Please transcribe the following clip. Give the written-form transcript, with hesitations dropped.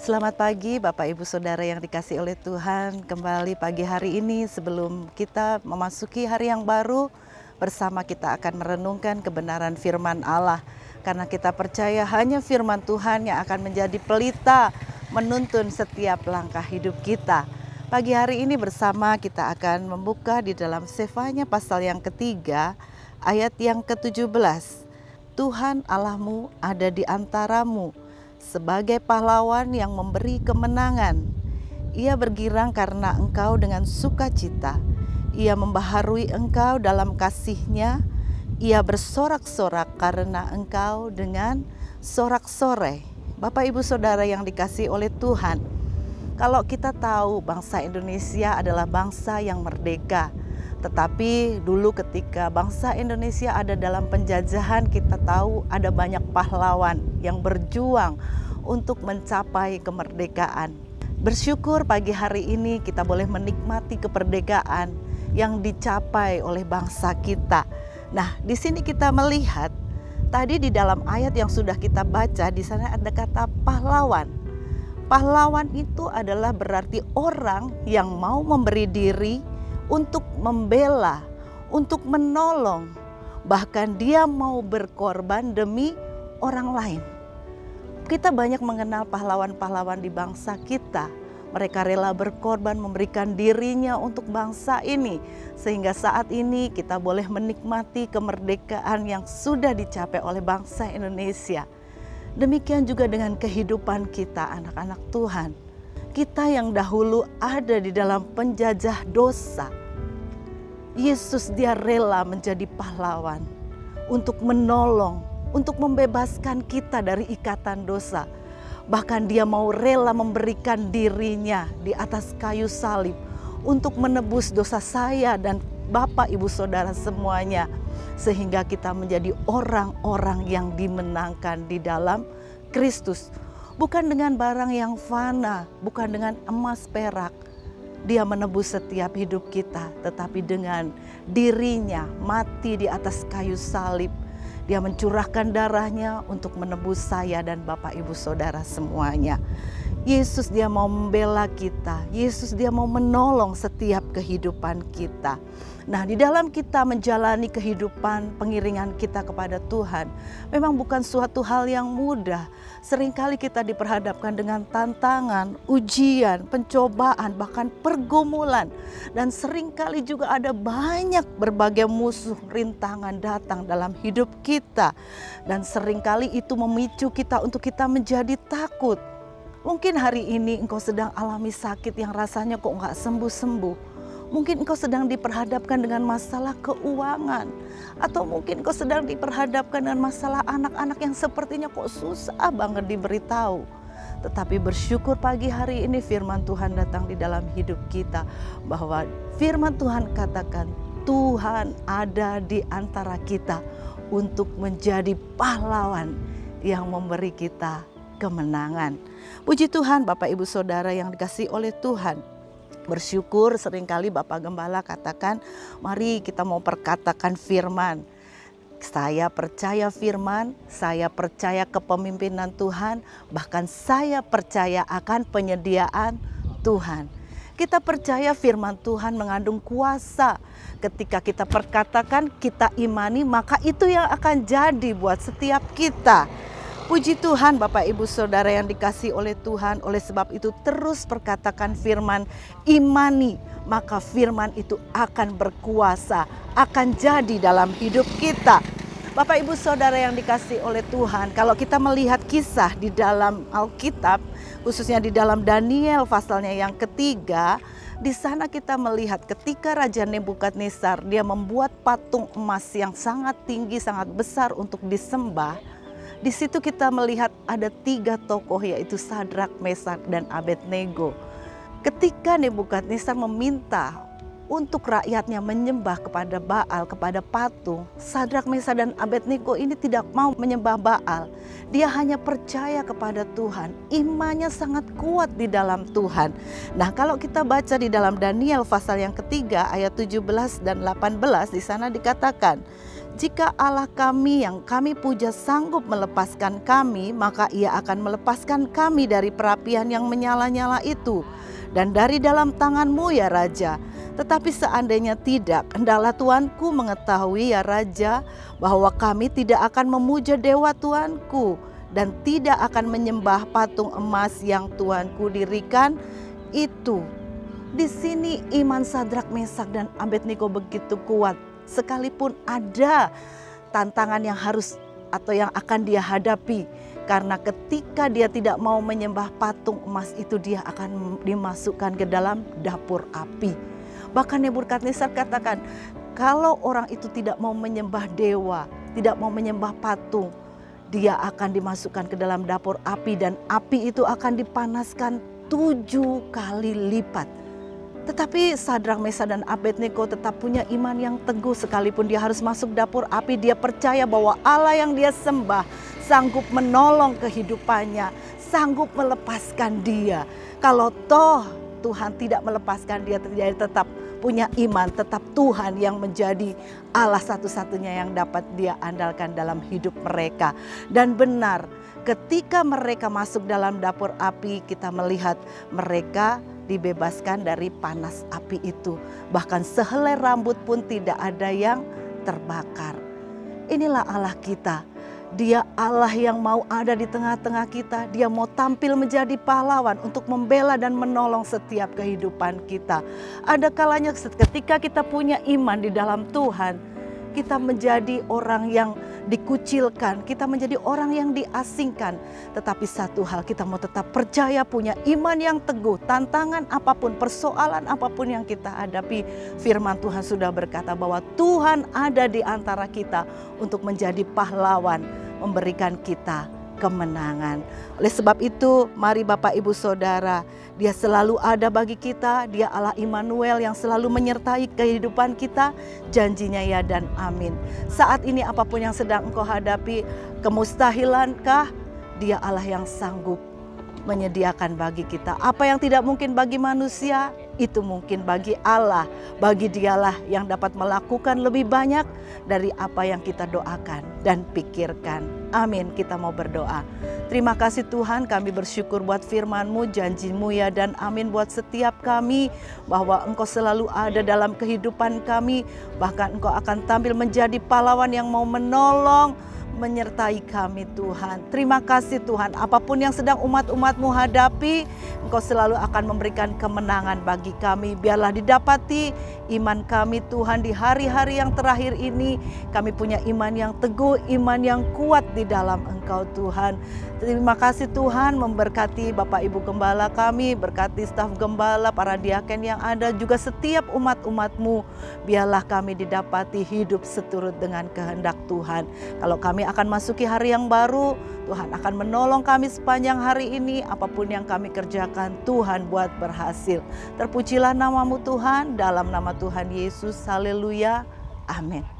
Selamat pagi Bapak Ibu Saudara yang dikasihi oleh Tuhan. Kembali pagi hari ini sebelum kita memasuki hari yang baru, bersama kita akan merenungkan kebenaran firman Allah. Karena kita percaya hanya firman Tuhan yang akan menjadi pelita menuntun setiap langkah hidup kita. Pagi hari ini bersama kita akan membuka di dalam Sefanya pasal yang ketiga ayat yang ke-17. Tuhan Allahmu ada di antaramu sebagai pahlawan yang memberi kemenangan. Ia bergirang karena engkau dengan sukacita. Ia membaharui engkau dalam kasih-Nya. Ia bersorak-sorak karena engkau dengan sorak-sorai. Bapak Ibu Saudara yang dikasihi oleh Tuhan, kalau kita tahu bangsa Indonesia adalah bangsa yang merdeka, tetapi dulu ketika bangsa Indonesia ada dalam penjajahan, kita tahu ada banyak pahlawan yang berjuang untuk mencapai kemerdekaan. Bersyukur pagi hari ini kita boleh menikmati kemerdekaan yang dicapai oleh bangsa kita. Nah, di sini kita melihat tadi di dalam ayat yang sudah kita baca, di sana ada kata pahlawan. Pahlawan itu adalah berarti orang yang mau memberi diri untuk membela, untuk menolong, bahkan dia mau berkorban demi orang lain. Kita banyak mengenal pahlawan-pahlawan di bangsa kita. Mereka rela berkorban, memberikan dirinya untuk bangsa ini, sehingga saat ini kita boleh menikmati kemerdekaan yang sudah dicapai oleh bangsa Indonesia. Demikian juga dengan kehidupan kita, anak-anak Tuhan. Kita yang dahulu ada di dalam penjajah dosa, Yesus dia rela menjadi pahlawan untuk menolong, untuk membebaskan kita dari ikatan dosa. Bahkan dia mau rela memberikan dirinya di atas kayu salib untuk menebus dosa saya dan Bapak Ibu Saudara semuanya. Sehingga kita menjadi orang-orang yang dimenangkan di dalam Kristus. Bukan dengan barang yang fana, bukan dengan emas perak. Dia menebus setiap hidup kita, tetapi dengan dirinya mati di atas kayu salib. Dia mencurahkan darahnya untuk menebus saya dan Bapak Ibu Saudara semuanya. Yesus dia mau membela kita. Yesus dia mau menolong setiap kehidupan kita. Nah, di dalam kita menjalani kehidupan pengiringan kita kepada Tuhan, memang bukan suatu hal yang mudah. Seringkali kita diperhadapkan dengan tantangan, ujian, pencobaan, bahkan pergumulan. Dan seringkali juga ada banyak berbagai musuh rintangan datang dalam hidup kita. Dan seringkali itu memicu kita untuk kita menjadi takut. Mungkin hari ini engkau sedang alami sakit yang rasanya kok nggak sembuh-sembuh. Mungkin engkau sedang diperhadapkan dengan masalah keuangan. Atau mungkin engkau sedang diperhadapkan dengan masalah anak-anak yang sepertinya kok susah banget diberitahu. Tetapi bersyukur pagi hari ini firman Tuhan datang di dalam hidup kita. Bahwa firman Tuhan katakan Tuhan ada di antara kita untuk menjadi pahlawan yang memberi kita kemenangan. Puji Tuhan Bapak Ibu Saudara yang dikasihi oleh Tuhan. Bersyukur seringkali Bapak Gembala katakan, mari kita mau perkatakan firman. Saya percaya firman, saya percaya kepemimpinan Tuhan, bahkan saya percaya akan penyediaan Tuhan. Kita percaya firman Tuhan mengandung kuasa. Ketika kita perkatakan, kita imani, maka itu yang akan jadi buat setiap kita. Puji Tuhan Bapak Ibu Saudara yang dikasihi oleh Tuhan. Oleh sebab itu terus perkatakan firman, imani, maka firman itu akan berkuasa, akan jadi dalam hidup kita. Bapak Ibu Saudara yang dikasihi oleh Tuhan, kalau kita melihat kisah di dalam Alkitab, khususnya di dalam Daniel pasalnya yang ketiga, di sana kita melihat ketika Raja Nebukadnezar dia membuat patung emas yang sangat tinggi, sangat besar untuk disembah. Di situ kita melihat ada 3 tokoh, yaitu Sadrak, Mesak, dan Abednego. Ketika Nebukadnezar meminta untuk rakyatnya menyembah kepada Baal, kepada patung, Sadrak, Mesak, dan Abednego ini tidak mau menyembah Baal. Dia hanya percaya kepada Tuhan. Imannya sangat kuat di dalam Tuhan. Nah, kalau kita baca di dalam Daniel pasal yang ketiga ayat 17 dan 18, di sana dikatakan, Jika Allah kami yang kami puja sanggup melepaskan kami, maka Ia akan melepaskan kami dari perapian yang menyala-nyala itu dan dari dalam tangan-Mu ya Raja. Tetapi seandainya tidak, hendaklah Tuanku mengetahui ya Raja, bahwa kami tidak akan memuja dewa Tuanku dan tidak akan menyembah patung emas yang Tuanku dirikan itu. Di sini iman Sadrak, Mesak, dan Abednego begitu kuat. Sekalipun ada tantangan yang harus atau yang akan dia hadapi. Karena ketika dia tidak mau menyembah patung emas itu, dia akan dimasukkan ke dalam dapur api. Bahkan Nebukadnezar katakan, kalau orang itu tidak mau menyembah dewa, tidak mau menyembah patung, dia akan dimasukkan ke dalam dapur api dan api itu akan dipanaskan 7 kali lipat. Tetapi Sadrak, Mesak, dan Abednego tetap punya iman yang teguh. Sekalipun dia harus masuk dapur api, dia percaya bahwa Allah yang dia sembah sanggup menolong kehidupannya, sanggup melepaskan dia. Kalau toh Tuhan tidak melepaskan dia, dia tetap punya iman, tetap Tuhan yang menjadi Allah satu-satunya yang dapat dia andalkan dalam hidup mereka. Dan benar, ketika mereka masuk dalam dapur api, kita melihat mereka dibebaskan dari panas api itu. Bahkan sehelai rambut pun tidak ada yang terbakar. Inilah Allah kita. Dia Allah yang mau ada di tengah-tengah kita. Dia mau tampil menjadi pahlawan untuk membela dan menolong setiap kehidupan kita. Ada kalanya ketika kita punya iman di dalam Tuhan, kita menjadi orang yang dikucilkan, kita menjadi orang yang diasingkan. Tetapi satu hal, kita mau tetap percaya, punya iman yang teguh. Tantangan apapun, persoalan apapun yang kita hadapi, firman Tuhan sudah berkata bahwa Tuhan ada di antara kita untuk menjadi pahlawan, memberikan kita kemenangan. Oleh sebab itu, mari Bapak Ibu Saudara, Dia selalu ada bagi kita. Dia Allah Immanuel yang selalu menyertai kehidupan kita. Janjinya ya dan amin. Saat ini apapun yang sedang engkau hadapi, kemustahilankah? Dia Allah yang sanggup menyediakan bagi kita. Apa yang tidak mungkin bagi manusia, itu mungkin bagi Allah. Bagi Dialah yang dapat melakukan lebih banyak dari apa yang kita doakan dan pikirkan. Amin. Kita mau berdoa. Terima kasih Tuhan, kami bersyukur buat firman-Mu, janji-Mu ya dan amin buat setiap kami. Bahwa Engkau selalu ada dalam kehidupan kami. Bahkan Engkau akan tampil menjadi pahlawan yang mau menolong, menyertai kami Tuhan. Terima kasih Tuhan, apapun yang sedang umat-umat-Mu hadapi, Engkau selalu akan memberikan kemenangan bagi kami. Biarlah didapati iman kami Tuhan di hari-hari yang terakhir ini. Kami punya iman yang teguh, iman yang kuat di dalam Engkau Tuhan. Terima kasih Tuhan, memberkati Bapak Ibu Gembala kami, berkati staf Gembala, para diaken yang ada, juga setiap umat-umat-Mu. Biarlah kami didapati hidup seturut dengan kehendak Tuhan. Kalau kami akan masuki hari yang baru, Tuhan akan menolong kami sepanjang hari ini. Apapun yang kami kerjakan, Tuhan buat berhasil. Terpujilah nama-Mu Tuhan, dalam nama Tuhan Yesus, haleluya, amin.